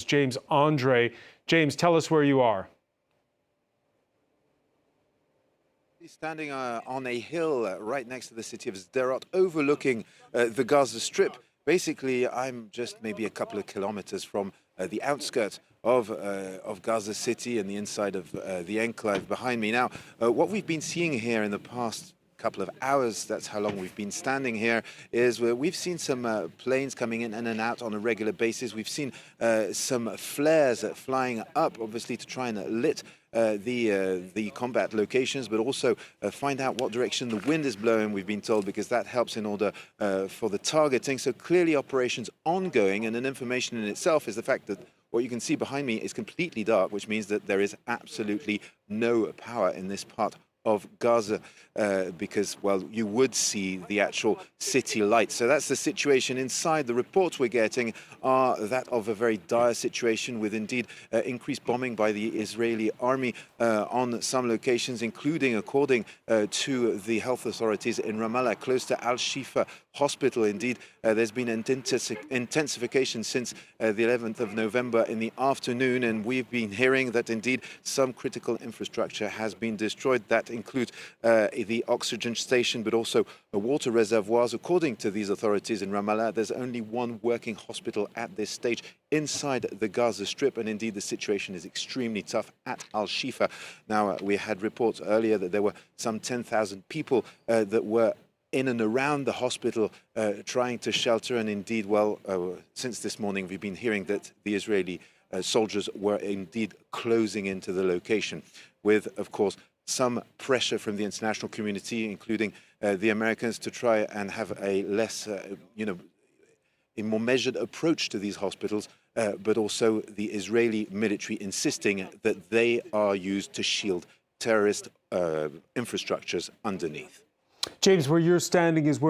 James Andre. James, tell us where you are. Standing on a hill right next to the city of Sderot, overlooking the Gaza Strip. Basically, I'm just maybe a couple of kilometers from the outskirts of Gaza City and the inside of the enclave behind me. Now, what we've been seeing here in the past couple of hours, that's how long we've been standing here, is where we've seen some planes coming in and out on a regular basis. We've seen some flares flying up, obviously to try and lit the combat locations, but also find out what direction the wind is blowing, we've been told, because that helps in order for the targeting. So clearly operations ongoing, and an information in itself is the fact that what you can see behind me is completely dark, which means that there is absolutely no power in this part of Gaza, because, well, you would see the actual city lights. So that's the situation inside. The reports we're getting are that of a very dire situation, with indeed increased bombing by the Israeli army on some locations, including, according to the health authorities in Ramallah, close to Al-Shifa hospital. Indeed, there's been an intensification since the 11th of November in the afternoon, and we've been hearing that indeed some critical infrastructure has been destroyed. That includes the oxygen station, but also water reservoirs. According to these authorities in Ramallah, there's only one working hospital at this stage inside the Gaza Strip, and indeed the situation is extremely tough at Al-Shifa. Now, we had reports earlier that there were some 10,000 people that were in and around the hospital trying to shelter, and indeed, well, since this morning we've been hearing that the Israeli soldiers were indeed closing into the location, with, of course, some pressure from the international community, including the Americans, to try and have a less, a more measured approach to these hospitals, but also the Israeli military insisting that they are used to shield terrorist infrastructures underneath. James, where you're standing is where